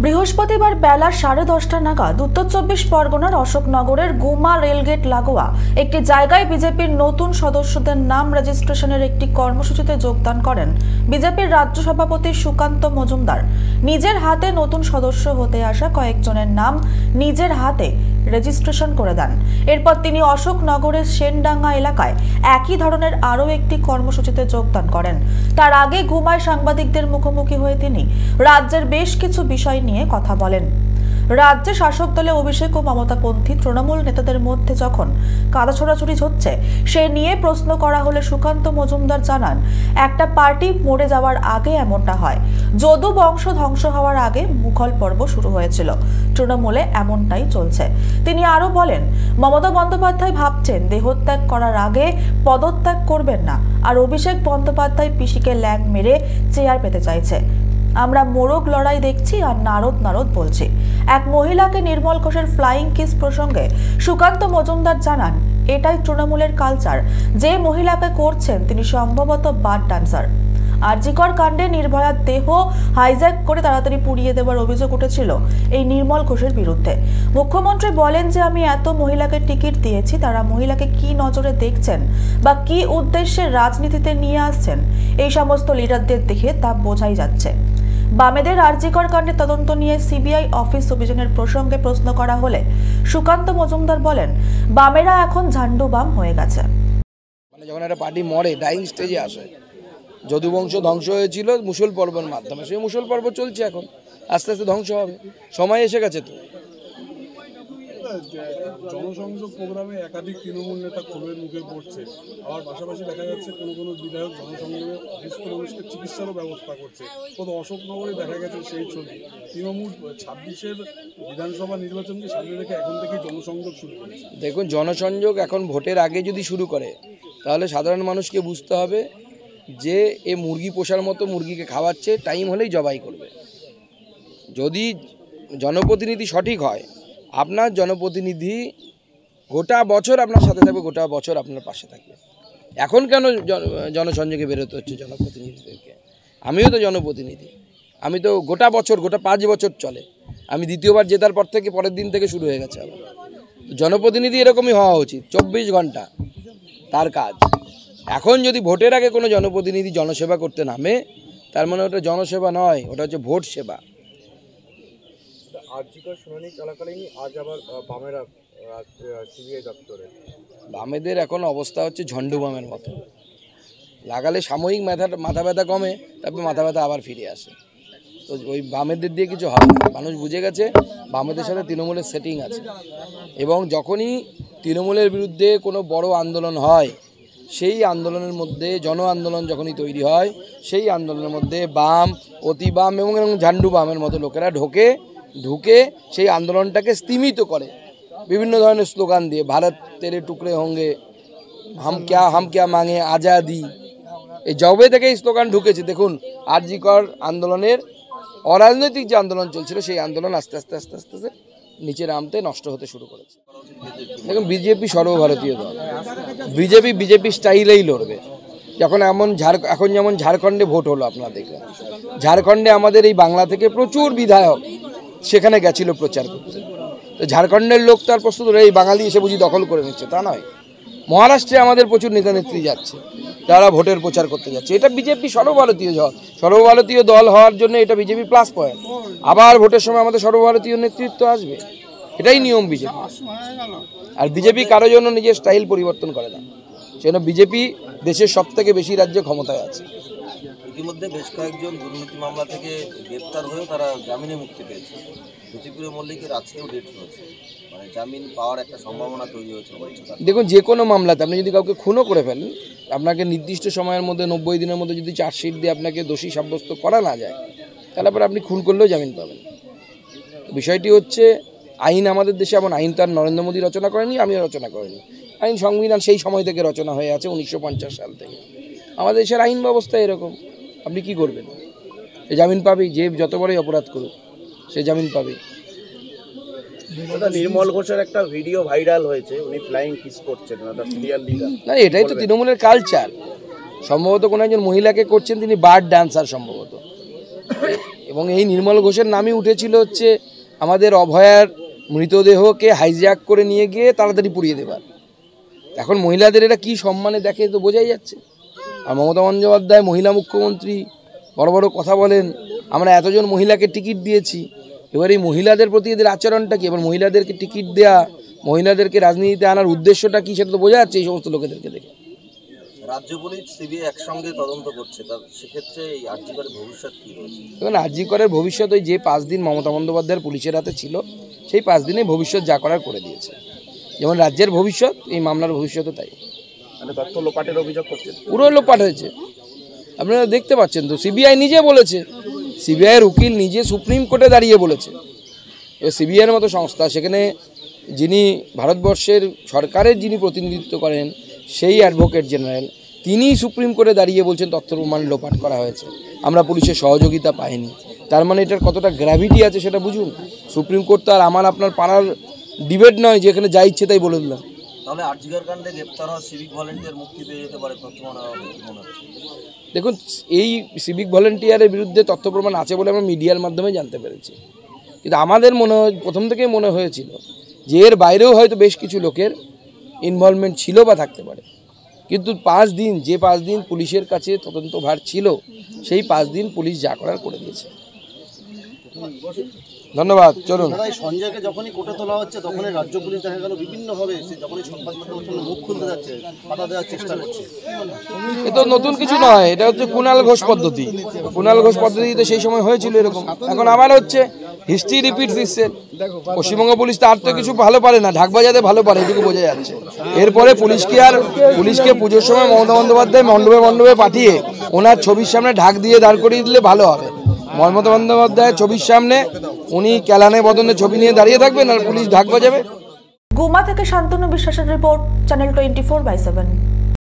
বৃহস্পতিবার বেলা 10:30 নাগাদ উত্তর 24 পরগনার অশোকনগরের গুমা রেলগেট লাগোয়া একটি জায়গায় বিজেপির নতুন সদস্যদের নাম রেজিস্ট্রেশনের একটি কর্মসূচিতে যোগদান করেন বিজেপির রাজ্য সভাপতি সুকান্ত মজুমদার। নিজের হাতে নতুন সদস্য হতে আসা কয়েকজনের নাম নিজের হাতে রেজিস্ট্রেশন করে দেন। এরপর তিনি অশোকনগরের সেনডাঙ্গা এলাকায় একই ধরনের আরও একটি কর্মসূচিতে যোগদান করেন। তার আগে গুমায় সাংবাদিকদের মুখোমুখি হয়ে তিনি রাজ্যের বেশ কিছু বিষয় নিয়ে কথা বলেন। রাজ্যে শাসক দলে অভিষেক ও মমতাপন্থী তৃণমূল নেতাদের মধ্যে যখন কাদা ছোড়াছুড়ি হচ্ছে সে নিয়ে প্রশ্ন করা হলে সুকান্ত মজুমদার জানান, একটা পার্টি মরে যাওয়ার আগে এমনটা হয়। যদু বংশ ধ্বংস হওয়ার আগে মুঘল পর্ব শুরু হয়েছিল, তৃণমূলে এমনটাই চলছে। তিনি আরো বলেন, মমতা বন্দ্যোপাধ্যায় ভাবছেন দেহত্যাগ করার আগে পদত্যাগ করবেন না, আর অভিষেক বন্দ্যোপাধ্যায় পিসিকে ল্যাং মেরে চেয়ার পেতে চাইছে। আমরা মোরগ লড়াই দেখছি আর নারদ নারদ বলছি। এক মহিলাকে নির্মল ঘোষের ফ্লাইং কিস প্রসঙ্গে সুকান্ত মজুমদার জানান, এটাই তৃণমূলের কালচার। যে মহিলাকে করছেন তিনি সম্ভবত বার ডান্সার। আরজিকর কাণ্ডে নির্ভয়ার দেহ হাইজ্যাক করে তাড়াতাড়ি পুড়িয়ে দেওয়ার অভিযোগ উঠেছিল এই নির্মল ঘোষের বিরুদ্ধে। মুখ্যমন্ত্রী বলেন যে আমি এত মহিলাকে টিকিট দিয়েছি, তারা মহিলাকে কি নজরে দেখছেন বা কি উদ্দেশ্যে রাজনীতিতে নিয়ে আসছেন এই সমস্ত লিডারদের দেখে তা বোঝাই যাচ্ছে। বামেদের আরজিকর কাণ্ডের তদন্ত নিয়ে সিবিআই অফিস অভিযানের প্রসঙ্গে প্রশ্ন করা হলে সুকান্ত মজুমদার বলেন, বামেরা এখন ঝান্ডু বাম হয়ে গেছে। মানে যখন একটা পার্টি মরে, ডাইং স্টেজে আসে, যদুবংশ ধ্বংস হয়েছিল মুসল পর্বের মাধ্যমে, সেই মুসল পর্ব চলছে, এখন আস্তে আস্তে ধ্বংস হবে, সময় এসে গেছে। তো জনসংযোগ প্রোগ্রামে একাধিক তৃণমূল নেতা ক্ষোভের মুখে পড়ছে, আবার পাশাপাশি দেখা যাচ্ছে কোনো কোনো বিধায়ক জনসংযোগে অসুস্থ মানুষকে চিকিৎসারও ব্যবস্থা করছে। কত অশোকনগরে দেখা গেছে সেই ছবি। তৃণমূল 26-এর বিধানসভা নির্বাচনকে সামনে রেখে এখন থেকেই জনসংযোগ শুরু করেছে। দেখুন, জনসংযোগ এখন ভোটের আগে যদি শুরু করে তাহলে সাধারণ মানুষকে বুঝতে হবে যে এ মুরগি পোষার মতো মুরগিকে খাওয়াচ্ছে, টাইম হলেই জবাই করবে। যদি জনপ্রতিনিধি সঠিক হয়, আপনার জনপ্রতিনিধি গোটা বছর আপনার সাথে থাকবে, গোটা বছর আপনার পাশে থাকবে। এখন কেন জনসংযোগে বেরোতে হচ্ছে জনপ্রতিনিধিদেরকে? আমিও তো জনপ্রতিনিধি, আমি তো গোটা বছর, গোটা 5 বছর চলে। আমি দ্বিতীয়বার জেতার পর থেকে পরের দিন থেকে শুরু হয়ে গেছে আবার। জনপ্রতিনিধি এরকমই হওয়া উচিত, 24 ঘন্টা তার কাজ। এখন যদি ভোটের আগে কোনো জনপ্রতিনিধি জনসেবা করতে নামে, তার মানে ওটা জনসেবা নয়, ওটা হচ্ছে ভোট সেবা। আরজিকর শুনানি চলাকালীন আজ আবার বামেরা সিবিআই দপ্তরে। বামেদের এখন অবস্থা হচ্ছে ঝন্ডু বামের মতো, লাগালে সাময়িক মাথা ব্যথা কমে, তারপর মাথা ব্যথা আবার ফিরে আসে। তো ওই বামেদের দিয়ে কিছু হবে না। মানুষ বুঝে গেছে বামেদের সাথে তৃণমূলের সেটিং আছে, এবং যখনই তৃণমূলের বিরুদ্ধে কোনো বড় আন্দোলন হয়, সেই আন্দোলনের মধ্যে জন আন্দোলন যখনই তৈরি হয়, সেই আন্দোলনের মধ্যে বাম, অতি বাম এবং ঝান্ডু বামের মতো লোকেরা ঢুকে সেই আন্দোলনটাকে স্তিমিত করে বিভিন্ন ধরনের স্লোগান দিয়ে। ভারত তেরে টুকরে হোঙ্গে, হাম ক্যা মাঙে আজাদি, এই জবে থেকে এই স্লোগান ঢুকেছে। দেখুন, আরজিকর আন্দোলনের অরাজনৈতিক যে আন্দোলন চলছিল, সেই আন্দোলন আস্তে আস্তে নিচে নামতে নষ্ট হতে শুরু করেছে। দেখুন, বিজেপি সর্বভারতীয় দল, বিজেপি স্টাইলেই লড়বে। এখন যেমন ঝাড়খণ্ডে ভোট হলো, আপনারা দেখলেন, ঝাড়খণ্ডে আমাদের এই বাংলা থেকে প্রচুর বিধায়ক সেখানে গেছিল প্রচার করতে। তো ঝাড়খণ্ডের লোক তার প্রস্তুত, এই বাঙালি এসে বুঝি দখল করে নিচ্ছে, তা নয়। মহারাষ্ট্রে আমাদের প্রচুর নেতা নেত্রী যাচ্ছে, তারা ভোটের প্রচার করতে যাচ্ছে। এটা বিজেপি সর্বভারতীয় দল হওয়ার জন্য এটা বিজেপি প্লাস পয়েন্ট। আবার ভোটের সময় আমাদের সর্বভারতীয় নেতৃত্ব আসবে, এটাই নিয়ম বিজেপি। আর বিজেপি কারোর জন্য নিজের স্টাইল পরিবর্তন করে না, সেজন্য বিজেপি দেশের সবথেকে বেশি রাজ্যে ক্ষমতায় আছে। ইতিমধ্যে বেশ কয়েকজন দুর্নীতি মামলা থেকে গ্রেপ্তার হয়েও তারা জামিনে মুক্তি পেয়েছে। জ্যোতিপ্রিয় মল্লিকের আজকেও ডেট রয়েছে, মানে জামিন পাওয়ার একটা সম্ভাবনা তৈরি হয়েছে। দেখুন, যে কোনো মামলাতে আপনি যদি কাউকে খুনও করে ফেলেন, আপনাকে নির্দিষ্ট সময়ের মধ্যে 90 দিনের মধ্যে যদি চার্জশিট দিয়ে আপনাকে দোষী সাব্যস্ত করা না যায়, তাহলে পরে আপনি খুন করলেও জামিন পাবেন। বিষয়টি হচ্ছে, আইন আমাদের দেশে এমন আইন তো আর নরেন্দ্র মোদী রচনা করেনি, আমিও রচনা করিনি। আইন সংবিধান সেই সময় থেকে রচনা হয়ে আছে, 1950 সাল থেকে। আমাদের দেশের আইন ব্যবস্থা এরকম। আপনি কি করবেন? সে জামিন পাবেই, যে যত বড়ই অপরাধ করুক সে জামিন পাবেই। নির্মল ঘোষের একটা ভিডিও ভাইরাল হয়েছে, উনি ফ্লাইং কিস করছেন, সিরিয়াল লিডার। না, এটাই তো তৃণমূলের কালচার। সম্ভবত কোনো একজন মহিলাকে করছেন, তিনি বার্ড ডান্সার সম্ভবত, এবং এই নির্মল ঘোষের নামই উঠেছিল হচ্ছে আমাদের অভয়ার মৃতদেহকে হাইজ্যাক করে নিয়ে গিয়ে তাড়াতাড়ি পুড়িয়ে দেবার। এখন মহিলাদের এটা কী সম্মানে দেখে তো বোঝাই যাচ্ছে। আর মমতা বন্দ্যোপাধ্যায় মহিলা মুখ্যমন্ত্রী বড় বড় কথা বলেন, আমরা এতজন মহিলাকে টিকিট দিয়েছি, এবার এই মহিলাদের প্রতি এদের আচরণটা কি? এবার মহিলাদেরকে টিকিট দেওয়া, মহিলাদেরকে রাজনীতিতে আনার উদ্দেশ্যটা কি সেটা তো বোঝা যাচ্ছে এই সমস্ত লোকেদেরকে দেখে। রাজ্য পুলিশ সিবিআই একসঙ্গে তদন্ত করছে, তার সেক্ষেত্রে এই আরজি করের ভবিষ্যৎ কী রয়েছে? এখন আরজি করের ভবিষ্যৎ ওই যে 5 দিন মমতা বন্দ্যোপাধ্যায়ের পুলিশের হাতে ছিল, সেই 5 দিনে ভবিষ্যৎ যা করার করে দিয়েছে। যেমন রাজ্যের ভবিষ্যৎ, এই মামলার ভবিষ্যৎও তাই। মানে তথ্য লোপাটের অভিযোগ করছেন, পুরো লোপাট হয়েছে, আপনারা দেখতে পাচ্ছেন তো। সিবিআই নিজে বলেছে, সিবিআইয়ের উকিল নিজে সুপ্রিম কোর্টে দাঁড়িয়ে বলেছে। এবার সিবিআইয়ের মতো সংস্থা, সেখানে যিনি ভারতবর্ষের সরকারের যিনি প্রতিনিধিত্ব করেন সেই অ্যাডভোকেট জেনারেল, তিনি সুপ্রিম কোর্টে দাঁড়িয়ে বলছেন তথ্য প্রমাণ লোপাট করা হয়েছে, আমরা পুলিশের সহযোগিতা পাইনি। তার মানে এটার কতটা গ্র্যাভিটি আছে সেটা বুঝুন। সুপ্রিম কোর্ট তো আর আমার আপনার পাড়ার ডিবেট নয় যে এখানে যা ইচ্ছে তাই বলে দিলাম। তাহলে আরজিকর কাণ্ডে গ্রেপ্তার হওয়া সিভিক ভলেন্টিয়ার মুক্তি পেয়ে যেতে পারে তথ্য মনে হচ্ছে। দেখুন, এই সিভিক ভলেন্টিয়ারের বিরুদ্ধে তথ্য প্রমাণ আছে বলে আমরা মিডিয়ার মাধ্যমে জানতে পেরেছি, কিন্তু আমাদের প্রথম থেকেই মনে হয়েছিল যে এর বাইরেও হয়তো বেশ কিছু লোকের ইনভলভমেন্ট ছিল বা থাকতে পারে। কিন্তু 5 দিন, যে 5 দিন পুলিশের কাছে তদন্তভার ছিল, সেই 5 দিন পুলিশ যা করার করে দিয়েছে। ধন্যবাদ। চলুন। সঞ্জয়কে যখনই কোর্টে তোলা হচ্ছে তখনই রাজ্য পুলিশ দেখা গেল বিভিন্নভাবে যখনই সংবাদ মাধ্যমের মুখ খুলতে যাচ্ছে বাধা দেওয়ার চেষ্টা করছে। এ তো নতুন কিছু নয়, এটা হচ্ছে কুণাল ঘোষ পদ্ধতি। কুণাল ঘোষ পদ্ধতিতে সেই সময় হয়েছিল এরকম, এখন আবার হচ্ছে। History repeats itself. Paschimbanga police তার তো কিছু ভালো পারে না, ঢাক বাজাতে ভালো পারে, এটুকু বোঝা যাচ্ছে। এরপরে পুলিশকে পুজোর সময় মমতা বন্দ্যোপাধ্যায় মণ্ডপে পাঠিয়ে ওনার ছবির সামনে ঢাক দিয়ে দাঁড় করিয়ে দিলে ভালো হবে। মমতা বন্দ্যোপাধ্যায় ছবির সামনে উনি ক্যালানে বদনে ছবি নিয়ে দাঁড়িয়ে থাকবেন আর পুলিশ ঢাক বাজাবে। গুমা থেকে শান্তনু বিশ্বাসের রিপোর্ট, চ্যানেল 24/7।